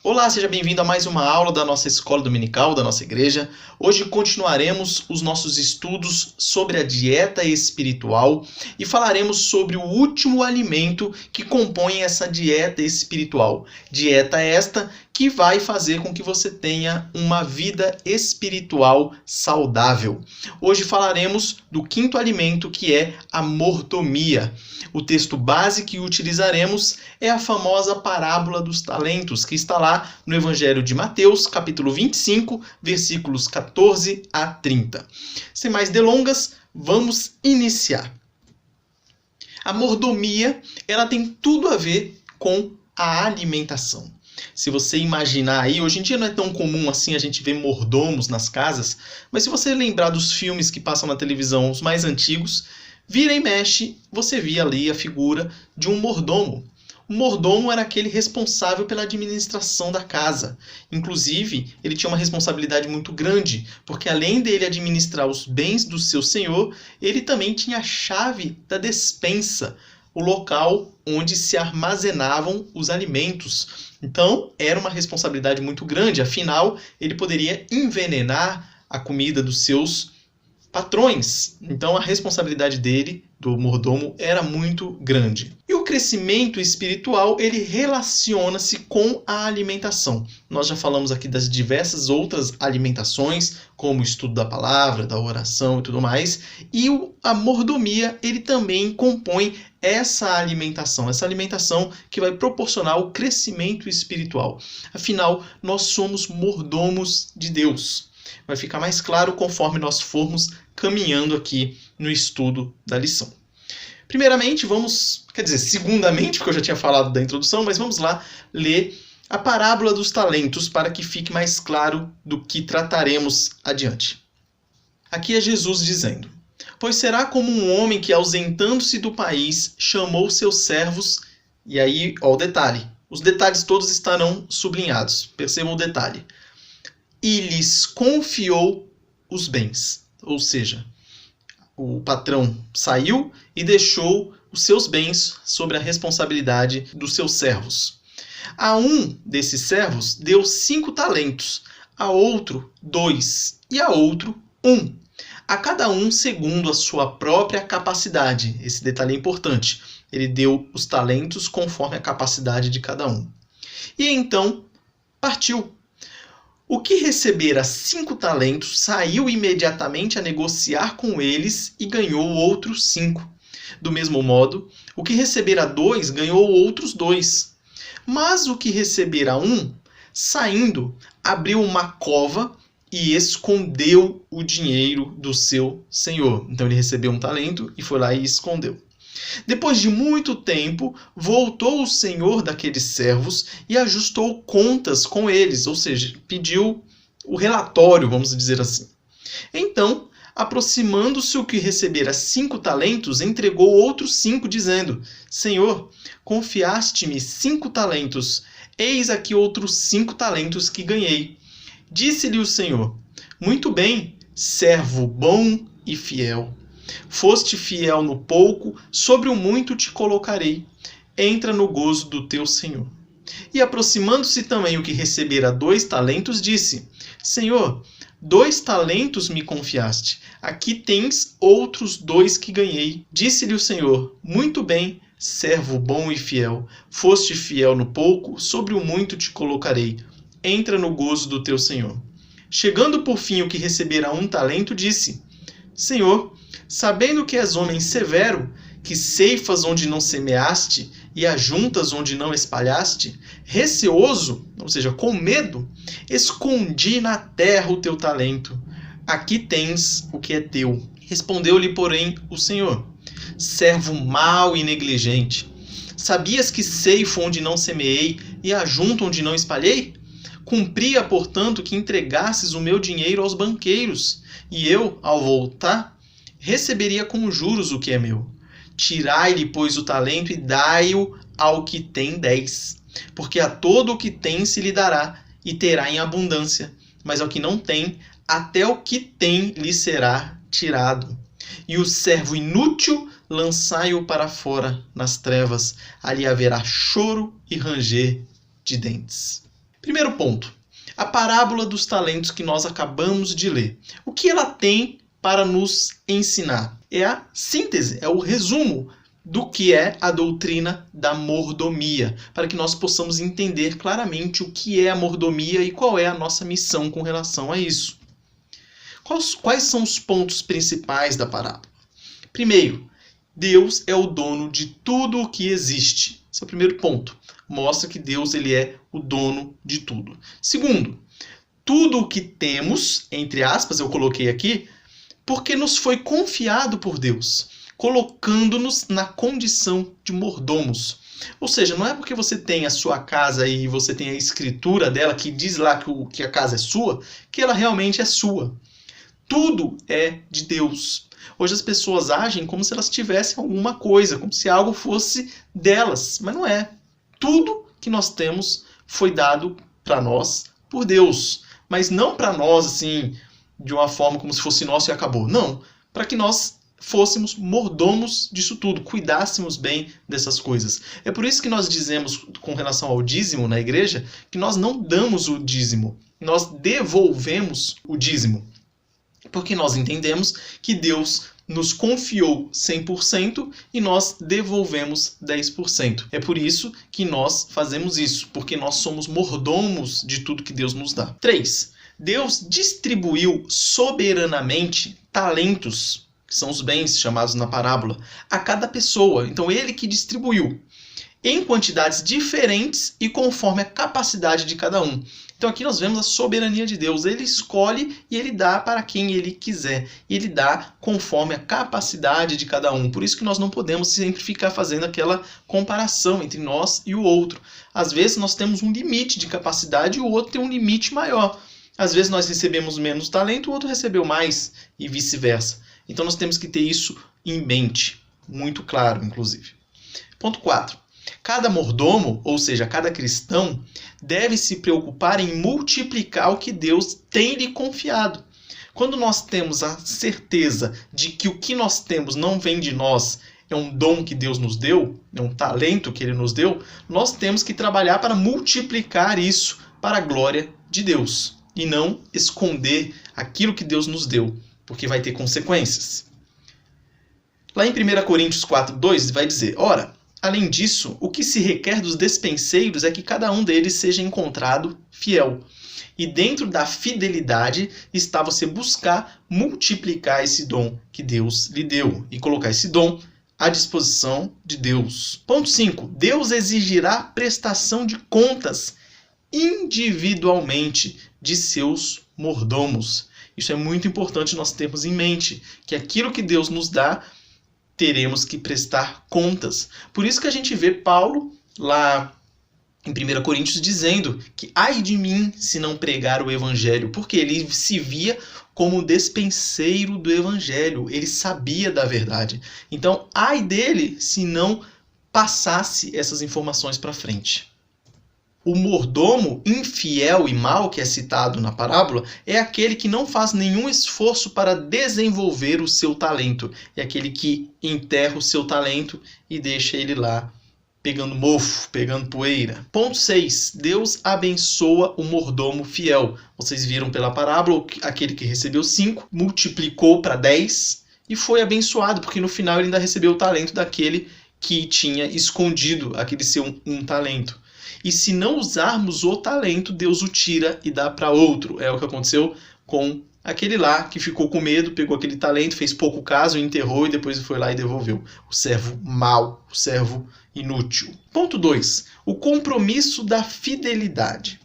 Olá, seja bem-vindo a mais uma aula da nossa escola dominical, da nossa igreja. Hoje continuaremos os nossos estudos sobre a dieta espiritual e falaremos sobre o último alimento que compõe essa dieta espiritual. Dieta esta que vai fazer com que você tenha uma vida espiritual saudável. Hoje falaremos do quinto alimento, que é a mordomia. O texto base que utilizaremos é a famosa parábola dos talentos, que está lá no Evangelho de Mateus, capítulo 25, versículos 14 a 30. Sem mais delongas, vamos iniciar. A mordomia, ela tem tudo a ver com a alimentação. Se você imaginar aí, hoje em dia não é tão comum assim a gente ver mordomos nas casas, mas se você lembrar dos filmes que passam na televisão, os mais antigos, vira e mexe, você via ali a figura de um mordomo. O mordomo era aquele responsável pela administração da casa. Inclusive, ele tinha uma responsabilidade muito grande, porque além dele administrar os bens do seu senhor, ele também tinha a chave da despensa, o local onde se armazenavam os alimentos. Então, era uma responsabilidade muito grande, afinal, ele poderia envenenar a comida dos seus patrões. Então, a responsabilidade dele, do mordomo, era muito grande. E o crescimento espiritual, ele relaciona-se com a alimentação. Nós já falamos aqui das diversas outras alimentações, como o estudo da palavra, da oração e tudo mais. E a mordomia, ele também compõe essa alimentação que vai proporcionar o crescimento espiritual. Afinal, nós somos mordomos de Deus. Vai ficar mais claro conforme nós formos caminhando aqui no estudo da lição. Primeiramente, segundamente, porque eu já tinha falado da introdução, mas vamos lá ler a parábola dos talentos para que fique mais claro do que trataremos adiante. Aqui é Jesus dizendo: pois será como um homem que, ausentando-se do país, chamou seus servos, e aí, ó o detalhe, os detalhes todos estarão sublinhados, percebam o detalhe, e lhes confiou os bens. Ou seja, o patrão saiu e deixou os seus bens sob a responsabilidade dos seus servos. A um desses servos deu 5 talentos, a outro 2 e a outro 1. A cada um segundo a sua própria capacidade. Esse detalhe é importante. Ele deu os talentos conforme a capacidade de cada um. E então partiu. O que recebera 5 talentos saiu imediatamente a negociar com eles e ganhou outros 5. Do mesmo modo, o que recebera 2 ganhou outros 2. Mas o que recebera 1, saindo, abriu uma cova e escondeu o dinheiro do seu senhor. Então ele recebeu um talento e foi lá e escondeu. Depois de muito tempo, voltou o senhor daqueles servos e ajustou contas com eles, ou seja, pediu o relatório, vamos dizer assim. Então, aproximando-se o que recebera 5 talentos, entregou outros 5, dizendo: Senhor, confiaste-me 5 talentos, eis aqui outros 5 talentos que ganhei. Disse-lhe o senhor: muito bem, servo bom e fiel. Foste fiel no pouco, sobre o muito te colocarei. Entra no gozo do teu senhor. E aproximando-se também o que recebera 2 talentos, disse: Senhor, 2 talentos me confiaste. Aqui tens outros 2 que ganhei. Disse-lhe o senhor: muito bem, servo bom e fiel. Foste fiel no pouco, sobre o muito te colocarei. Entra no gozo do teu senhor. Chegando por fim o que recebera 1 talento, disse: Senhor, sabendo que és homem severo, que ceifas onde não semeaste e ajuntas onde não espalhaste, receoso, ou seja, com medo, escondi na terra o teu talento. Aqui tens o que é teu. Respondeu-lhe, porém, o Senhor: servo mau e negligente, sabias que ceifo onde não semeei e ajunto onde não espalhei? Cumpria, portanto, que entregasses o meu dinheiro aos banqueiros, e eu, ao voltar, receberia com juros o que é meu. Tirai-lhe, pois, o talento e dai-o ao que tem 10. Porque a todo o que tem se lhe dará, e terá em abundância. Mas ao que não tem, até o que tem lhe será tirado. E o servo inútil, lançai-o para fora nas trevas. Ali haverá choro e ranger de dentes. Primeiro ponto, a parábola dos talentos que nós acabamos de ler. O que ela tem para nos ensinar? É a síntese, é o resumo do que é a doutrina da mordomia, para que nós possamos entender claramente o que é a mordomia e qual é a nossa missão com relação a isso. Quais são os pontos principais da parábola? Primeiro, Deus é o dono de tudo o que existe. Esse é o primeiro ponto. Mostra que Deus ele é o dono de tudo. Segundo, tudo o que temos, entre aspas, eu coloquei aqui, porque nos foi confiado por Deus, colocando-nos na condição de mordomos. Ou seja, não é porque você tem a sua casa e você tem a escritura dela que diz lá que a casa é sua, que ela realmente é sua. Tudo é de Deus. Hoje as pessoas agem como se elas tivessem alguma coisa, como se algo fosse delas, mas não é. Tudo que nós temos foi dado para nós por Deus, mas não para nós assim, de uma forma como se fosse nosso e acabou. Não, para que nós fôssemos mordomos disso tudo, cuidássemos bem dessas coisas. É por isso que nós dizemos com relação ao dízimo na igreja, que nós não damos o dízimo, nós devolvemos o dízimo. Porque nós entendemos que Deus nos confiou 100% e nós devolvemos 10%. É por isso que nós fazemos isso, porque nós somos mordomos de tudo que Deus nos dá. 3. Deus distribuiu soberanamente talentos, que são os bens chamados na parábola, a cada pessoa. Então ele que distribuiu em quantidades diferentes e conforme a capacidade de cada um. Então aqui nós vemos a soberania de Deus. Ele escolhe e ele dá para quem ele quiser. E ele dá conforme a capacidade de cada um. Por isso que nós não podemos sempre ficar fazendo aquela comparação entre nós e o outro. Às vezes nós temos um limite de capacidade e o outro tem um limite maior. Às vezes nós recebemos menos talento, o outro recebeu mais e vice-versa. Então nós temos que ter isso em mente. Muito claro, inclusive. Ponto 4. Cada mordomo, ou seja, cada cristão, deve se preocupar em multiplicar o que Deus tem lhe confiado. Quando nós temos a certeza de que o que nós temos não vem de nós, é um dom que Deus nos deu, é um talento que Ele nos deu, nós temos que trabalhar para multiplicar isso para a glória de Deus e não esconder aquilo que Deus nos deu, porque vai ter consequências. Lá em 1 Coríntios 4:2 vai dizer: ora, além disso, o que se requer dos despenseiros é que cada um deles seja encontrado fiel. E dentro da fidelidade está você buscar multiplicar esse dom que Deus lhe deu e colocar esse dom à disposição de Deus. Ponto 5. Deus exigirá prestação de contas individualmente de seus mordomos. Isso é muito importante nós termos em mente, que aquilo que Deus nos dá, teremos que prestar contas. Por isso que a gente vê Paulo lá em 1 Coríntios dizendo que ai de mim se não pregar o evangelho, porque ele se via como despenseiro do evangelho, ele sabia da verdade. Então, ai dele se não passasse essas informações para frente. O mordomo infiel e mau que é citado na parábola é aquele que não faz nenhum esforço para desenvolver o seu talento. É aquele que enterra o seu talento e deixa ele lá pegando mofo, pegando poeira. Ponto 6. Deus abençoa o mordomo fiel. Vocês viram pela parábola, aquele que recebeu 5, multiplicou para 10 e foi abençoado, porque no final ele ainda recebeu o talento daquele que tinha escondido aquele seu um talento. E se não usarmos o talento, Deus o tira e dá para outro. É o que aconteceu com aquele lá que ficou com medo, pegou aquele talento, fez pouco caso, enterrou e depois foi lá e devolveu. O servo mau, o servo inútil. Ponto 2. O compromisso da fidelidade.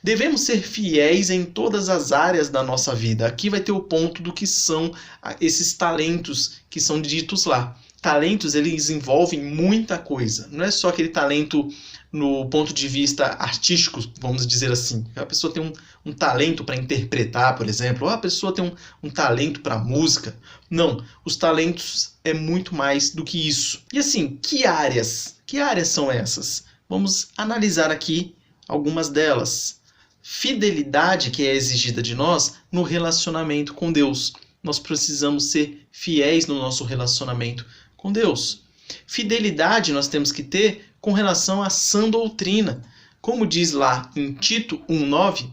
Devemos ser fiéis em todas as áreas da nossa vida. Aqui vai ter o ponto do que são esses talentos que são ditos lá. Talentos, eles envolvem muita coisa. Não é só aquele talento no ponto de vista artístico, vamos dizer assim. A pessoa tem um talento para interpretar, por exemplo, ou a pessoa tem um talento para música. Não, os talentos é muito mais do que isso. E assim, que áreas? Que áreas são essas? Vamos analisar aqui algumas delas. Fidelidade que é exigida de nós no relacionamento com Deus. Nós precisamos ser fiéis no nosso relacionamento com Deus. Fidelidade nós temos que ter com relação à sã doutrina. Como diz lá em Tito 1,9,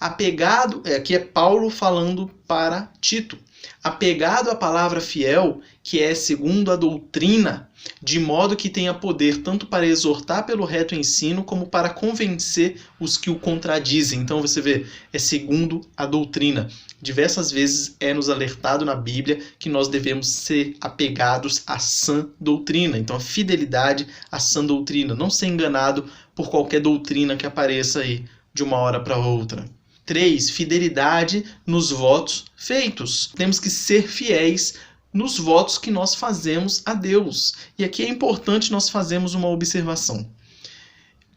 apegado, aqui é Paulo falando para Tito, apegado à palavra fiel, que é segundo a doutrina, de modo que tenha poder tanto para exortar pelo reto ensino, como para convencer os que o contradizem. Então você vê, é segundo a doutrina. Diversas vezes é nos alertado na Bíblia que nós devemos ser apegados à sã doutrina. Então a fidelidade à sã doutrina, não ser enganado por qualquer doutrina que apareça aí de uma hora para outra. 3. Fidelidade nos votos feitos. Temos que ser fiéis nos votos que nós fazemos a Deus. E aqui é importante nós fazermos uma observação.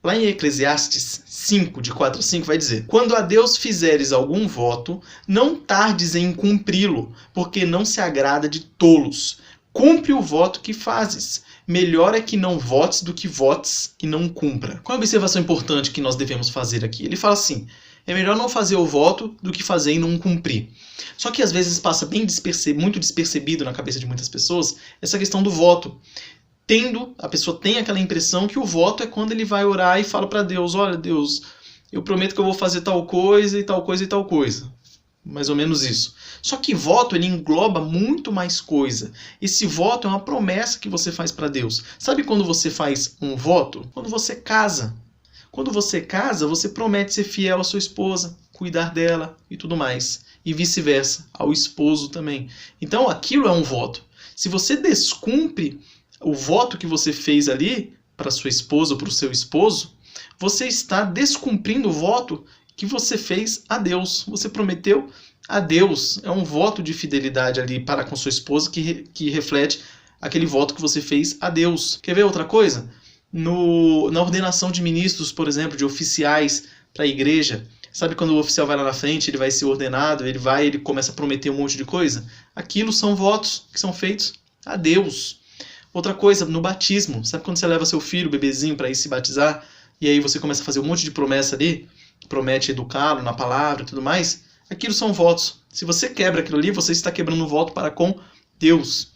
Lá em Eclesiastes 5, de 4 a 5, vai dizer: quando a Deus fizeres algum voto, não tardes em cumpri-lo, porque não se agrada de tolos. Cumpre o voto que fazes. Melhor é que não votes do que votes e não cumpra. Qual a observação importante que nós devemos fazer aqui? Ele fala assim: é melhor não fazer o voto do que fazer e não cumprir. Só que às vezes passa muito despercebido na cabeça de muitas pessoas essa questão do voto. A pessoa tem aquela impressão que o voto é quando ele vai orar e fala para Deus: olha, Deus, eu prometo que eu vou fazer tal coisa e tal coisa e tal coisa. Mais ou menos isso. Só que voto, ele engloba muito mais coisa. Esse voto é uma promessa que você faz para Deus. Sabe quando você faz um voto? Quando você casa. Quando você casa, você promete ser fiel à sua esposa, cuidar dela e tudo mais. E vice-versa, ao esposo também. Então aquilo é um voto. Se você descumpre o voto que você fez ali para sua esposa ou para o seu esposo, você está descumprindo o voto que você fez a Deus. Você prometeu a Deus. É um voto de fidelidade ali para com sua esposa que reflete aquele voto que você fez a Deus. Quer ver outra coisa? Na ordenação de ministros, por exemplo, de oficiais para a igreja, sabe quando o oficial vai lá na frente, ele vai ser ordenado, ele começa a prometer um monte de coisa? Aquilo são votos que são feitos a Deus. Outra coisa, no batismo, sabe quando você leva seu filho, bebezinho, para ir se batizar, e aí você começa a fazer um monte de promessa ali, promete educá-lo na palavra e tudo mais? Aquilo são votos. Se você quebra aquilo ali, você está quebrando um voto para com Deus.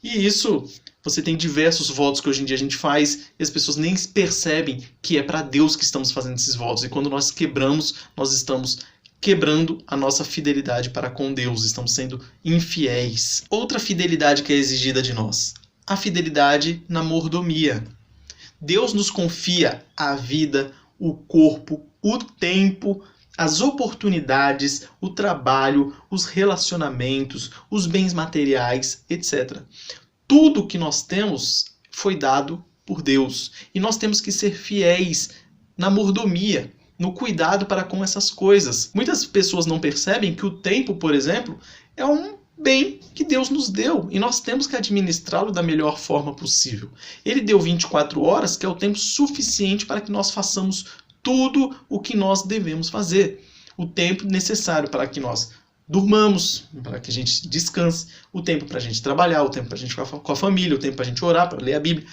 E isso, você tem diversos votos que hoje em dia a gente faz e as pessoas nem percebem que é para Deus que estamos fazendo esses votos. E quando nós quebramos, nós estamos quebrando a nossa fidelidade para com Deus. Estamos sendo infiéis. Outra fidelidade que é exigida de nós: a fidelidade na mordomia. Deus nos confia a vida, o corpo, o tempo, as oportunidades, o trabalho, os relacionamentos, os bens materiais, etc. Tudo que nós temos foi dado por Deus. E nós temos que ser fiéis na mordomia, no cuidado para com essas coisas. Muitas pessoas não percebem que o tempo, por exemplo, é um bem que Deus nos deu e nós temos que administrá-lo da melhor forma possível. Ele deu 24 horas, que é o tempo suficiente para que nós façamos tudo o que nós devemos fazer. O tempo necessário para que nós durmamos, para que a gente descanse, o tempo para a gente trabalhar, o tempo para a gente ficar com a família, o tempo para a gente orar, para ler a Bíblia.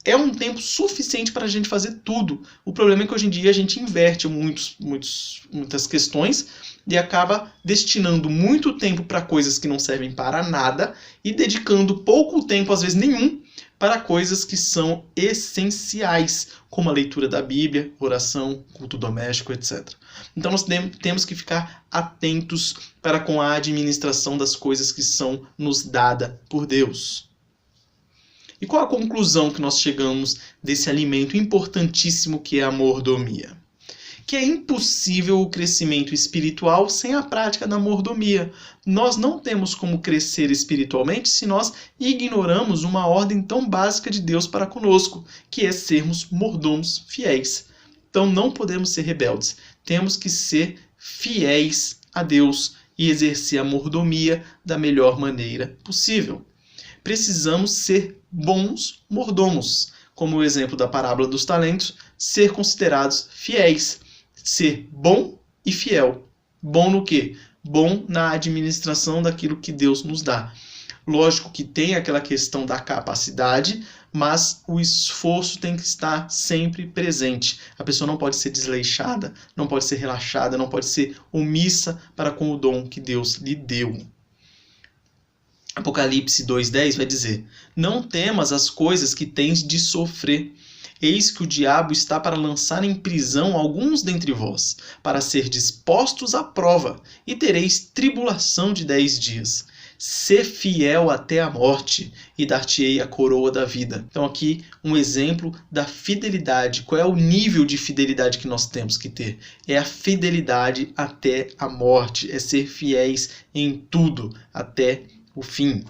É um tempo suficiente para a gente fazer tudo. O problema é que hoje em dia a gente inverte muitas questões e acaba destinando muito tempo para coisas que não servem para nada e dedicando pouco tempo, às vezes nenhum, para coisas que são essenciais, como a leitura da Bíblia, oração, culto doméstico, etc. Então nós temos que ficar atentos para com a administração das coisas que são nos dadas por Deus. E qual a conclusão que nós chegamos desse alimento importantíssimo que é a mordomia? Que é impossível o crescimento espiritual sem a prática da mordomia. Nós não temos como crescer espiritualmente se nós ignoramos uma ordem tão básica de Deus para conosco, que é sermos mordomos fiéis. Então não podemos ser rebeldes. Temos que ser fiéis a Deus e exercer a mordomia da melhor maneira possível. Precisamos ser bons mordomos, como o exemplo da parábola dos talentos, ser considerados fiéis, ser bom e fiel. Bom no quê? Bom na administração daquilo que Deus nos dá. Lógico que tem aquela questão da capacidade, mas o esforço tem que estar sempre presente. A pessoa não pode ser desleixada, não pode ser relaxada, não pode ser omissa para com o dom que Deus lhe deu. Apocalipse 2,10 vai dizer: não temas as coisas que tens de sofrer. Eis que o diabo está para lançar em prisão alguns dentre vós, para ser dispostos à prova, e tereis tribulação de 10 dias. Sê fiel até a morte, e dar-te-ei a coroa da vida. Então aqui um exemplo da fidelidade. Qual é o nível de fidelidade que nós temos que ter? É a fidelidade até a morte, é ser fiéis em tudo até o fim.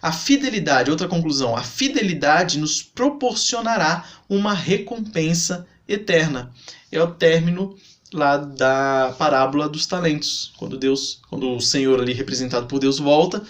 A fidelidade, outra conclusão, a fidelidade nos proporcionará uma recompensa eterna. É o término lá da parábola dos talentos, quando o Senhor ali representado por Deus volta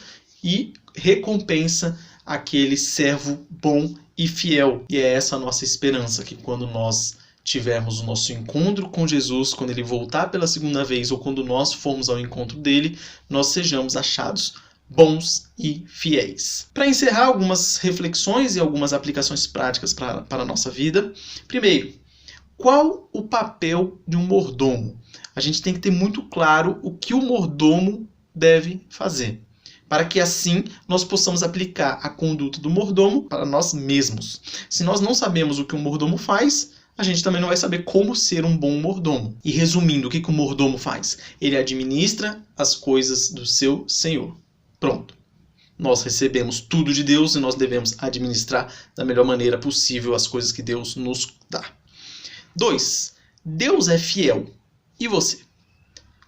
e recompensa aquele servo bom e fiel. E é essa a nossa esperança, que quando nós tivermos o nosso encontro com Jesus, quando ele voltar pela segunda vez ou quando nós formos ao encontro dele, nós sejamos achados bons e fiéis. Para encerrar, algumas reflexões e algumas aplicações práticas para a nossa vida. Primeiro, qual o papel de um mordomo? A gente tem que ter muito claro o que o mordomo deve fazer, para que assim nós possamos aplicar a conduta do mordomo para nós mesmos. Se nós não sabemos o que um mordomo faz, a gente também não vai saber como ser um bom mordomo. E resumindo, o que o mordomo faz? Ele administra as coisas do seu senhor. Pronto. Nós recebemos tudo de Deus e nós devemos administrar da melhor maneira possível as coisas que Deus nos dá. 2. Deus é fiel. E você?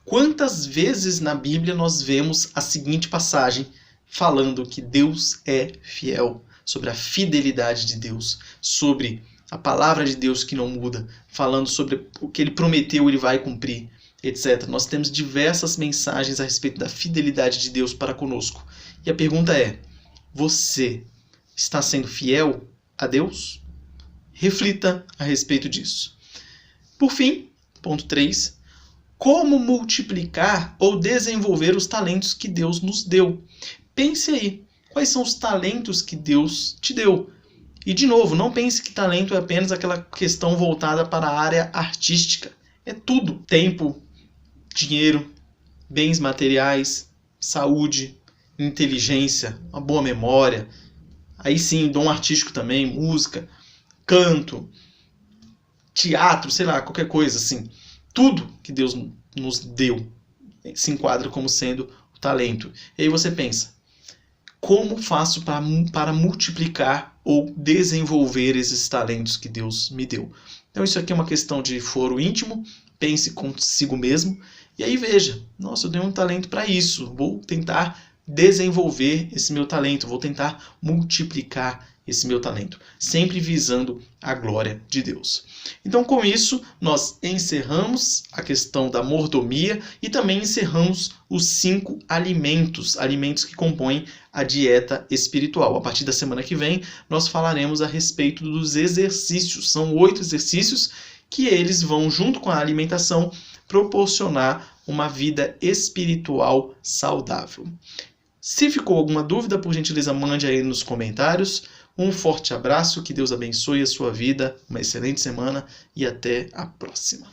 Quantas vezes na Bíblia nós vemos a seguinte passagem falando que Deus é fiel, sobre a fidelidade de Deus, sobre a palavra de Deus que não muda, falando sobre o que ele prometeu, ele vai cumprir, etc. Nós temos diversas mensagens a respeito da fidelidade de Deus para conosco. E a pergunta é: você está sendo fiel a Deus? Reflita a respeito disso. Por fim, ponto 3, como multiplicar ou desenvolver os talentos que Deus nos deu? Pense aí, quais são os talentos que Deus te deu? E de novo, não pense que talento é apenas aquela questão voltada para a área artística. É tudo: tempo, dinheiro, bens materiais, saúde, inteligência, uma boa memória. Aí sim, dom artístico também, música, canto, teatro, sei lá, qualquer coisa assim. Tudo que Deus nos deu se enquadra como sendo o talento. E aí você pensa: como faço para multiplicar ou desenvolver esses talentos que Deus me deu? Então isso aqui é uma questão de foro íntimo. Pense consigo mesmo e aí veja: nossa, eu tenho um talento para isso, vou tentar desenvolver esse meu talento, vou tentar multiplicar esse meu talento, sempre visando a glória de Deus. Então, com isso, nós encerramos a questão da mordomia e também encerramos os 5 alimentos que compõem a dieta espiritual. A partir da semana que vem, nós falaremos a respeito dos exercícios. São 8 exercícios que eles vão, junto com a alimentação, proporcionar uma vida espiritual saudável. Se ficou alguma dúvida, por gentileza, mande aí nos comentários. Um forte abraço, que Deus abençoe a sua vida, uma excelente semana e até a próxima.